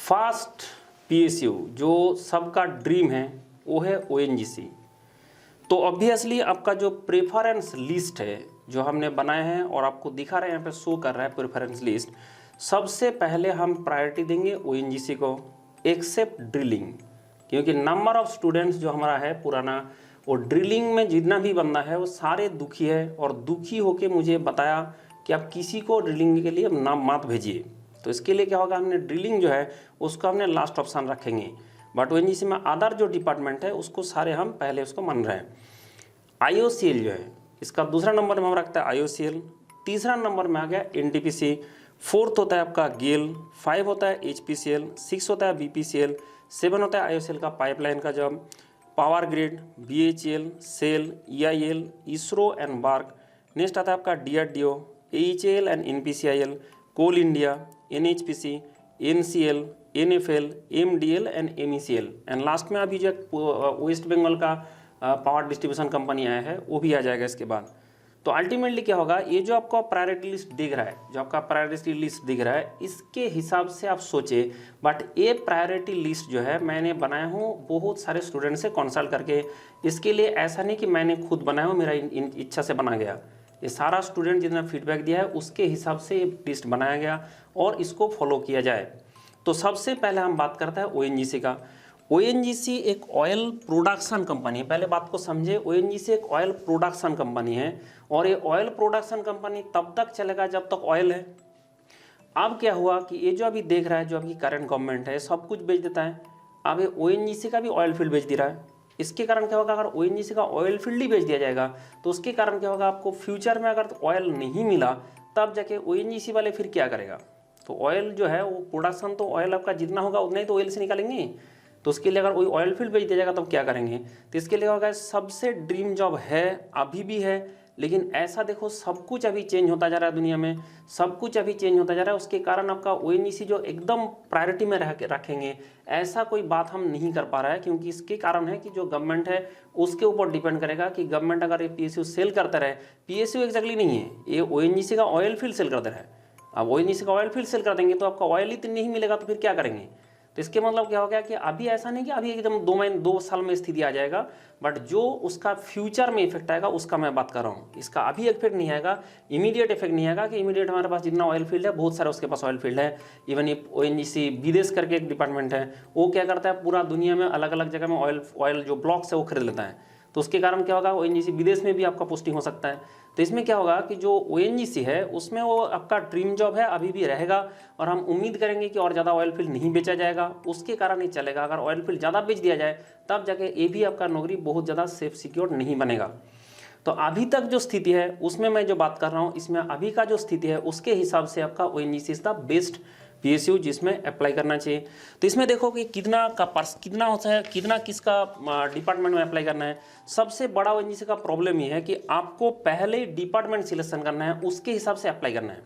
Fast PSU जो सबका dream है वो है ओएनजीसी। तो ऑब्वियसली आपका जो प्रेफरेंस लिस्ट है जो हमने बनाए हैं और आपको दिखा रहे हैं, यहाँ पे शो कर रहा है प्रेफरेंस लिस्ट। सबसे पहले हम प्रायोरिटी देंगे ओएनजीसी को एक्सेप्ट ड्रिलिंग, क्योंकि नंबर ऑफ स्टूडेंट्स जो हमारा है पुराना वो ड्रिलिंग में जितना भी बंदा है वो सारे दुखी है और दुखी होके मुझे बताया कि आप किसी को ड्रिलिंग के लिए नाम मत भेजिए। तो इसके लिए क्या होगा, हमने ड्रिलिंग जो है उसको हमने लास्ट ऑप्शन रखेंगे, बट ओएनजीसी में अदर जो डिपार्टमेंट है उसको सारे हम पहले उसको मान रहे हैं। आईओसीएल जो है इसका दूसरा नंबर में हम रखते हैं आईओसीएल, तीसरा नंबर में आ गया एनटीपीसी, फोर्थ होता है आपका गेल, 5 होता है एचपीसीएल, 6 होता है बीपीसीएल, 7 होता है आईओसीएल का पाइपलाइन का job, power grid, BHEL, SAIL, EIL, ISRO and BARC. Next आता है आपका DRDO, AECL and NPCIL, coal India, NHPC, NCL, NFL, MDL and MECL and last में अभी जो वेस्ट बंगाल का पावर डिस्ट्रीब्यूशन कंपनी आया है वो भी आ जाएगा इसके बाद। तो अल्टीमेटली क्या होगा, ये जो आपका प्रायोरिटी लिस्ट दिख रहा है, जो आपका प्रायोरिटी लिस्ट दिख रहा है इसके हिसाब से आप सोचे, बट ये प्रायोरिटी लिस्ट जो है मैंने बनाया हूँ बहुत सारे स्टूडेंट से कंसल्ट करके। इसके लिए ऐसा नहीं कि मैंने खुद बनाया हूँ, मेरा इच्छा से बना गया। ये सारा स्टूडेंट जितना फीडबैक दिया है उसके हिसाब से ये लिस्ट बनाया गया और इसको फॉलो किया जाए। तो सबसे पहले हम बात करते हैं ओएनजीसी का। ओएनजीसी एक ऑयल प्रोडक्शन कंपनी है, पहले बात को समझे। ओएनजीसी एक ऑयल प्रोडक्शन कंपनी है और ये ऑयल प्रोडक्शन कंपनी तब तक चलेगा जब तक ऑयल है। अब क्या हुआ कि ये जो अभी देख रहा है, जो अभी करंट गवर्नमेंट है सब कुछ बेच देता है, अब ये ओएनजीसी का भी ऑयल फील्ड बेच दे रहा है। इसके कारण क्या होगा, अगर ओएनजीसी का ऑयल फील्ड ही बेच दिया जाएगा तो उसके कारण क्या होगा, आपको फ्यूचर में अगर ऑयल नहीं मिला तब जाके ओएनजीसी वाले फिर क्या करेगा। तो ऑयल जो है वो प्रोडक्शन तो ऑयल आपका जितना होगा उतना ही तो ऑयल से निकालेंगे। तो उसके लिए अगर कोई ऑयल फील्ड बेच दिया जाएगा तब क्या करेंगे। तो इसके लिए होगा सबसे ड्रीम जॉब है, अभी भी है, लेकिन ऐसा देखो सब कुछ अभी चेंज होता जा रहा है दुनिया में, सब कुछ अभी चेंज होता जा रहा है। उसके कारण आपका ओएनजीसी जो एकदम प्रायोरिटी में रखेंगे ऐसा कोई बात हम नहीं कर पा रहा है, क्योंकि इसके कारण है कि जो गवर्नमेंट है उसके ऊपर डिपेंड करेगा कि गवर्नमेंट अगर ये पीएसयू सेल करता रहे। पीएसयू एक्जैक्टली नहीं है, ये ओएनजीसी का ऑयल फील्ड सेल करता रहे। अब ओएनजीसी का ऑयल फील्ड सेल कर देंगे तो आपका ऑयल ही तो नहीं मिलेगा, तो फिर क्या करेंगे। तो इसके मतलब क्या हो गया कि अभी ऐसा नहीं कि अभी एकदम 2 साल में स्थिति आ जाएगा, बट जो उसका फ्यूचर में इफेक्ट आएगा उसका मैं बात कर रहा हूँ। इसका अभी इफेक्ट नहीं आएगा, इमीडिएट इफेक्ट नहीं आएगा कि इमीडिएट हमारे पास जितना ऑयल फील्ड है बहुत सारे उसके पास ऑयल फील्ड है। इवन ये ओएनजीसी विदेश करके एक डिपार्टमेंट है, वो क्या करता है पूरा दुनिया में अलग अलग जगह में ऑयल जो ब्लॉक्स है वो खरीद लेता है। तो उसके कारण क्या होगा, ओएनजीसी विदेश में भी आपका पोस्टिंग हो सकता है। तो इसमें क्या होगा कि जो ओएनजीसी है उसमें वो आपका ड्रीम जॉब है, अभी भी रहेगा और हम उम्मीद करेंगे कि और ज़्यादा ऑयल फील्ड नहीं बेचा जाएगा, उसके कारण ही चलेगा। अगर ऑयल फील्ड ज़्यादा बेच दिया जाए तब जाके ये भी आपका नौकरी बहुत ज़्यादा सेफ सिक्योर नहीं बनेगा। तो अभी तक जो स्थिति है उसमें मैं जो बात कर रहा हूँ, इसमें अभी का जो स्थिति है उसके हिसाब से आपका ONGC is the best PSU जिसमें अप्लाई करना चाहिए। तो इसमें देखो कि कितना होता है, कितना किसका डिपार्टमेंट में अप्लाई करना है। सबसे बड़ा ओएनजीसी का प्रॉब्लम ये है कि आपको पहले डिपार्टमेंट सिलेक्शन करना है, उसके हिसाब से अप्लाई करना है।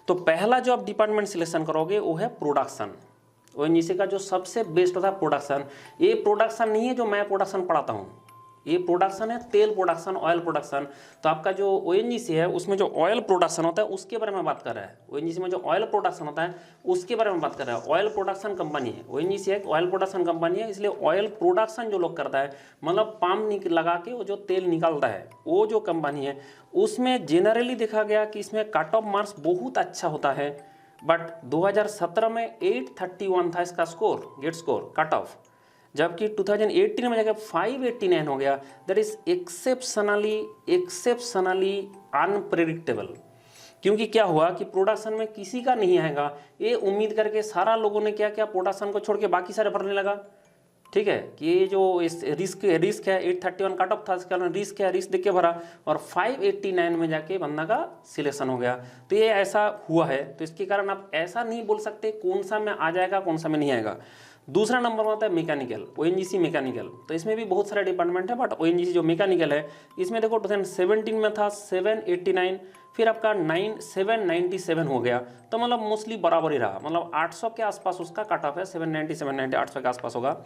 तो पहला जो आप डिपार्टमेंट सिलेक्शन करोगे वो है प्रोडक्शन। ओएनजीसी का जो सबसे बेस्ट होता है प्रोडक्शन। ये प्रोडक्शन नहीं है जो मैं प्रोडक्शन पढ़ाता हूँ, ये प्रोडक्शन है तेल प्रोडक्शन, ऑयल प्रोडक्शन। तो आपका जो ओएनजीसी है उसमें जो ऑयल प्रोडक्शन होता है उसके बारे में बात कर रहा है। ओएनजीसी में जो ऑयल प्रोडक्शन होता है उसके बारे में बात कर रहा है। ऑयल प्रोडक्शन कंपनी है, ओएनजीसी एक ऑयल प्रोडक्शन कंपनी है, इसलिए ऑयल प्रोडक्शन जो लोग करता है मतलब पंप लगा के वो जो तेल निकालता है वो जो कंपनी है, उसमें जेनरली देखा गया कि इसमें कट ऑफ मार्क्स बहुत अच्छा होता है। बट 2017 में 831 था इसका score, GATE score cut off, जबकि 2018 में जाकर 589 हो गया। That is exceptionally unpredictable. क्योंकि क्या हुआ कि प्रोडक्शन में किसी का नहीं आएगा, ये उम्मीद करके सारा लोगों ने क्या किया, प्रोडक्शन को छोड़ के बाकी सारे भरने लगा। ठीक है कि ये जो इस रिस्क है 831 कट ऑफ था, इसके कारण रिस्क है, रिस्क देख के भरा और 589 में जाके बंदा का सिलेक्शन हो गया। तो ये ऐसा हुआ है। तो इसके कारण आप ऐसा नहीं बोल सकते कौन सा में आ जाएगा कौन सा में नहीं आएगा। दूसरा नंबर में होता है मैकेनिकल, ओएनजीसी मैकेनिकल। तो इसमें भी बहुत सारे डिपार्टमेंट है, बट ओएनजीसी जो मैकेनिकल है इसमें देखो 2017 में था 789, फिर आपका 797 हो गया। तो मतलब मोस्टली बराबर ही रहा, मतलब 800 के आसपास उसका कट ऑफ है, 790 790 800 के आसपास होगा।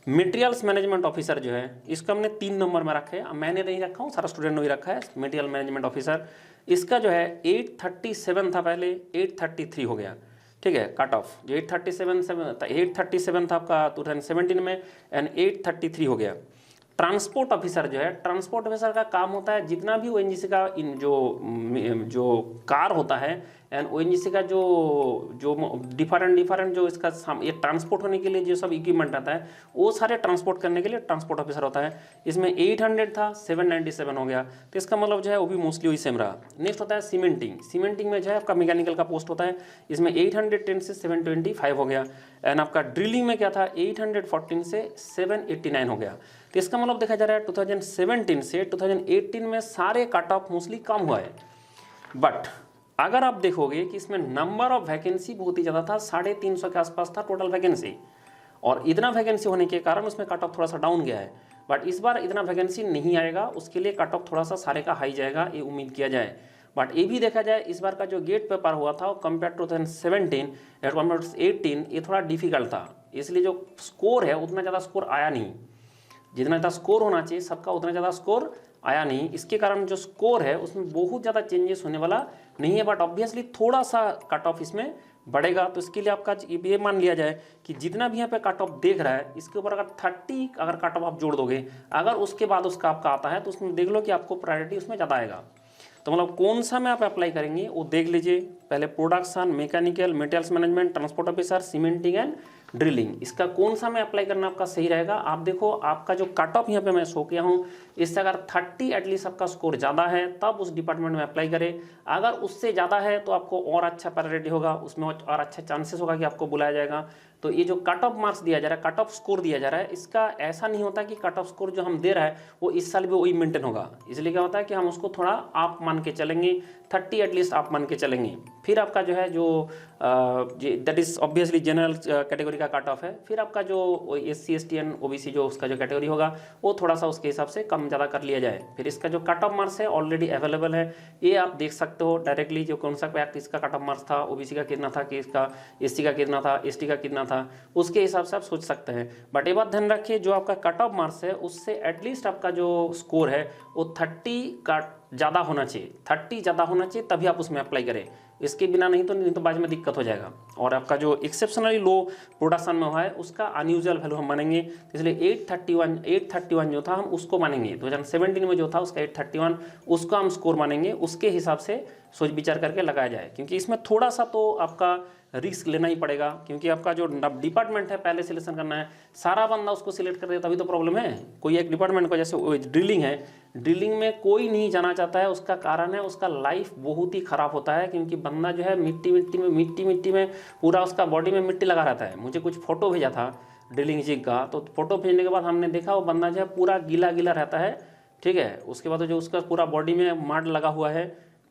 मटेरियल्स मैनेजमेंट ऑफिसर जो है इसको हमने 3 नंबर में रखे हैं, मैंने नहीं रखा हूँ, सारा स्टूडेंट ने ही रखा है। मटेरियल मैनेजमेंट ऑफिसर इसका जो है 837 था पहले, 833 हो गया। ठीक है, कट ऑफ जो 837 था आपका 2017 में, एंड 833 हो गया। ट्रांसपोर्ट ऑफिसर जो है, ट्रांसपोर्ट ऑफिसर का काम होता है जितना भी ओएनजीसी का जो कार होता है एंड ओएनजीसी का जो डिफरेंट जो इसका ये ट्रांसपोर्ट होने के लिए जो सब इक्विपमेंट आता है वो सारे ट्रांसपोर्ट करने के लिए ट्रांसपोर्ट ऑफिसर होता है। इसमें 800 था, 797 हो गया, तो इसका मतलब जो है वो भी मोस्टली वही सेम रहा। नेक्स्ट होता है सीमेंटिंग। सीमेंटिंग में जो है आपका मैकेनिकल का पोस्ट होता है, इसमें 810 से 725 हो गया। एंड आपका ड्रिलिंग में क्या था, 814 से 789 हो गया। तो इसका मतलब देखा जा रहा है 2017 से 2018 में सारे कट ऑफ मोस्टली कम हुआ है। बट अगर आप देखोगे कि इसमें नंबर ऑफ वैकेंसी बहुत ही ज़्यादा था, 350 के आसपास था टोटल वैकेंसी, और इतना वैकेंसी होने के कारण उसमें कट ऑफ थोड़ा सा डाउन गया है। बट इस बार इतना वैकेंसी नहीं आएगा, उसके लिए कट ऑफ थोड़ा सा सारे का हाई जाएगा, ये उम्मीद किया जाए। बट ये भी देखा जाए इस बार का जो गेट पेपर हुआ था कंपेयर टू 2017 एट 18 ये थोड़ा डिफिकल्ट था, इसलिए जो स्कोर है उतना ज़्यादा स्कोर आया नहीं। जितना ज़्यादा स्कोर होना चाहिए सबका उतना ज़्यादा स्कोर आया नहीं, इसके कारण जो स्कोर है उसमें बहुत ज़्यादा चेंजेस होने वाला नहीं है। बट ऑब्वियसली थोड़ा सा कट ऑफ इसमें बढ़ेगा, तो इसके लिए आपका ये मान लिया जाए कि जितना भी यहाँ पे कट ऑफ देख रहा है इसके ऊपर अगर 30 अगर कट ऑफ आप जोड़ दोगे, अगर उसके बाद उसका आपका आता है तो उसमें देख लो कि आपको प्रायोरिटी उसमें ज़्यादा आएगा। तो मतलब कौन सा में आप अप्लाई करेंगे वो देख लीजिए। पहले production, mechanical, materials management, transport officer, cementing and drilling, इसका कौन सा में अप्लाई करना आपका सही रहेगा। आप देखो आपका जो कट ऑफ यहाँ पे मैं शो किया हूँ, इससे अगर 30 एटलीस्ट आपका स्कोर ज़्यादा है तब उस डिपार्टमेंट में अप्लाई करें। अगर उससे ज़्यादा है तो आपको और अच्छा प्रायोरिटी होगा, उसमें और अच्छा चांसेस होगा कि आपको बुलाया जाएगा। तो ये जो कट ऑफ मार्क्स दिया जा रहा है, कट ऑफ स्कोर दिया जा रहा है, इसका ऐसा नहीं होता कि कट ऑफ स्कोर जो हम दे रहा है वो इस साल भी वही मेंटेन होगा। इसलिए क्या होता है कि हम उसको थोड़ा आप मान के चलेंगे, 30 एटलीस्ट आप मान के चलेंगे। फिर आपका जो है जो that is obviously general category का कट ऑफ है। फिर आपका जो SC ST एंड OBC जो उसका जो कैटेगरी होगा वो थोड़ा सा उसके हिसाब से कम ज़्यादा कर लिया जाए। फिर इसका जो कट ऑफ मार्क्स है ऑलरेडी अवेलेबल है, ये आप देख सकते हो डायरेक्टली जो कौन सा किसका कट ऑफ मार्क्स था, OBC का कितना था, किसका SC का कितना था, ST का कितना था, उसके हिसाब से आप सोच सकते हैं। बट ये बात ध्यान रखिए जो आपका कट ऑफ मार्क्स है उससे एटलीस्ट आपका जो स्कोर है वो 30 का ज़्यादा होना चाहिए, 30 ज़्यादा होना चाहिए तभी आप उसमें अप्लाई करें। इसके बिना नहीं तो बाद में दिक्कत हो जाएगा। और आपका जो एक्सेप्शनली लो प्रोडक्शन में हुआ है उसका अनयूजुअल वैल्यू हम मानेंगे, इसलिए 831 जो था हम उसको मानेंगे। 2017 में जो था उसका 831 उसको हम स्कोर मानेंगे, उसके हिसाब से सोच विचार करके लगाया जाए। क्योंकि इसमें थोड़ा सा तो आपका रिस्क लेना ही पड़ेगा, क्योंकि आपका जो डिपार्टमेंट है पहले सिलेक्शन करना है, सारा बंदा उसको सिलेक्ट कर दे तभी तो प्रॉब्लम है। कोई एक डिपार्टमेंट को, जैसे ड्रिलिंग है, ड्रिलिंग में कोई नहीं जाना चाहता है, उसका कारण है उसका लाइफ बहुत ही खराब होता है। क्योंकि बंदा जो है मिट्टी में पूरा उसका बॉडी में मिट्टी लगा रहता है। मुझे कुछ फोटो भेजा था ड्रिलिंग जिग का, तो फोटो भेजने के बाद हमने देखा वो बंदा जो है पूरा गीला गीला रहता है, ठीक है। उसके बाद जो उसका पूरा बॉडी में माड लगा हुआ है,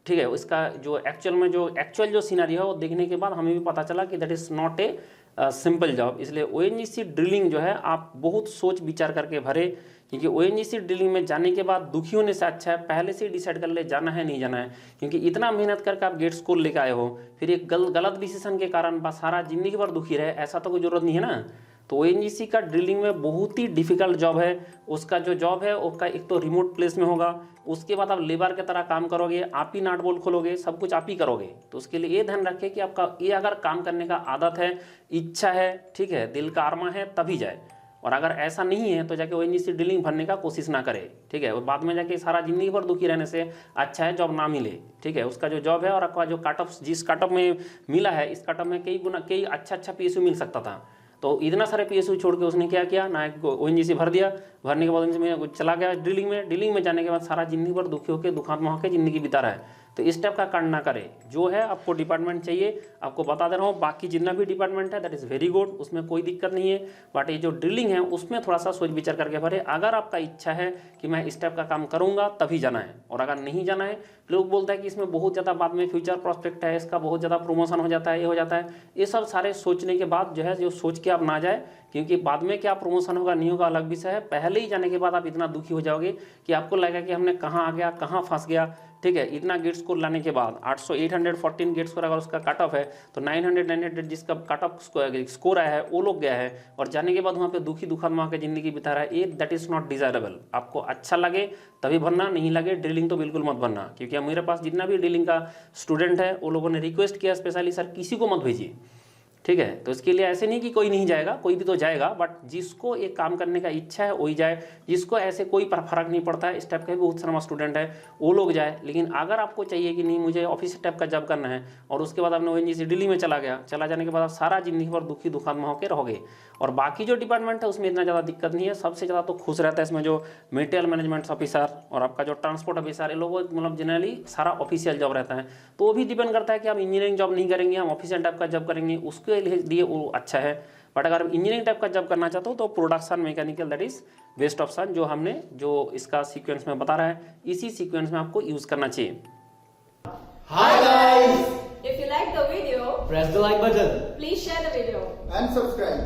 ठीक है। उसका जो एक्चुअल जो सीनरी है वो देखने के बाद हमें भी पता चला कि that is not a simple job. इसलिए ONGC ड्रिलिंग जो है आप बहुत सोच विचार करके भरे, क्योंकि ONGC ड्रिलिंग में जाने के बाद दुखी होने से अच्छा है पहले से ही डिसाइड कर ले जाना है नहीं जाना है। क्योंकि इतना मेहनत करके आप गेट स्कोर लेके आए हो, फिर एक गलत डिसीजन के कारण बस सारा जिंदगी भर दुखी रहे, ऐसा तो कोई जरूरत नहीं है ना। तो ONGC का ड्रिलिंग में बहुत ही डिफिकल्ट जॉब है। उसका जो जॉब है उसका एक तो रिमोट प्लेस में होगा, उसके बाद आप लेबर की तरह काम करोगे, आप ही नाट बोल्ट खोलोगे, सब कुछ आप ही करोगे। तो उसके लिए ये ध्यान रखें कि आपका ये अगर काम करने का आदत है, इच्छा है, ठीक है, दिल का आरमा है तभी जाए। और अगर ऐसा नहीं है तो जाके ONGC ड्रिलिंग भरने का कोशिश ना करे, ठीक है। और बाद में जाके सारा जिंदगी भर दुखी रहने से अच्छा है जॉब ना मिले, ठीक है। उसका जो जॉब है और आपका जो कट ऑफ जिस कट ऑफ में मिला है, इस कट ऑफ में कई अच्छा PSU मिल सकता था। तो इतना सारे PSU छोड़ के उसने क्या किया ना, ONGC भर दिया, भरने के बाद में चला गया ड्रिलिंग में जाने के बाद सारा जिंदगी भर दुखी होकर दुखात्मा होकर जिंदगी बिता रहा है। तो इस टाइप का कांड ना करे। जो है आपको डिपार्टमेंट चाहिए, आपको बता दे रहा हूँ, बाकी जितना भी डिपार्टमेंट है दैट इज़ वेरी गुड, उसमें कोई दिक्कत नहीं है। बट ये जो ड्रिलिंग है उसमें थोड़ा सा सोच विचार करके भरे। अगर आपका इच्छा है कि मैं इस टाइप का काम करूँगा तभी जाना है, और अगर नहीं जाना है, लोग बोलते हैं कि इसमें बहुत ज़्यादा बाद में फ्यूचर प्रॉस्पेक्ट है, इसका बहुत ज़्यादा प्रमोशन हो जाता है, ये हो जाता है, ये सब सारे सोचने के बाद जो है जो सोच के आप ना जाए। क्योंकि बाद में क्या प्रमोशन होगा नहीं होगा अलग विषय है, पहले ही जाने के बाद आप इतना दुखी हो जाओगे कि आपको लगेगा कि हमने कहाँ आ गया, कहाँ फंस गया, ठीक है। इतना गेट स्कोर लाने के बाद 814 गेट स्कोर अगर उसका कट ऑफ है तो 900 जिसका कट ऑफ स्कोर आया है वो लोग गया है, और जाने के बाद वहाँ पे दुखी दुखात्मा के जिंदगी बिता रहा है। ये दैट इज़ नॉट डिजायरेबल। आपको अच्छा लगे तभी भरना, नहीं लगे ड्रिलिंग तो बिल्कुल मत भरना। क्योंकि मेरे पास जितना भी ड्रिलिंग का स्टूडेंट है वो लोगों ने रिक्वेस्ट किया स्पेशली, सर किसी को मत भेजिए, ठीक है। तो इसके लिए ऐसे नहीं कि कोई नहीं जाएगा, कोई भी तो जाएगा, बट जिसको एक काम करने का इच्छा है वही जाए, जिसको ऐसे कोई फर्क नहीं पड़ता है, इस टाइप के भी बहुत सारा स्टूडेंट है वो लोग जाए। लेकिन अगर आपको चाहिए कि नहीं मुझे ऑफिस टाइप का जॉब करना है और उसके बाद आपने ONGC दिल्ली में चला गया, चला जाने के बाद आप सारा जिंदगी भर दुखी दुखात्मा होकर रहोगे। और बाकी जो डिपार्टमेंट है उसमें इतना ज़्यादा दिक्कत नहीं है, सबसे ज़्यादा तो खुश रहता है इसमें जो मटेरियल मैनेजमेंट ऑफिसर और आपका जो ट्रांसपोर्ट ऑफिसर, ये लोगों मतलब जनरली सारा ऑफिशियल जॉब रहता है। तो वो भी डिपेंड करता है कि आप इंजीनियरिंग जॉब नहीं करेंगे, हम ऑफिशियल टाइप का जॉब करेंगे, उसके लिए वो अच्छा है। बट अगर आप इंजीनियरिंग टाइप का जॉब करना चाहते हो तो production mechanical that is best option, जो हमने जो इसका सीक्वेंस में बता रहा है इसी सीक्वेंस में आपको यूज़ करना चाहिए। Hi guys! If you like the video, Press the like button. please share the video. and subscribe.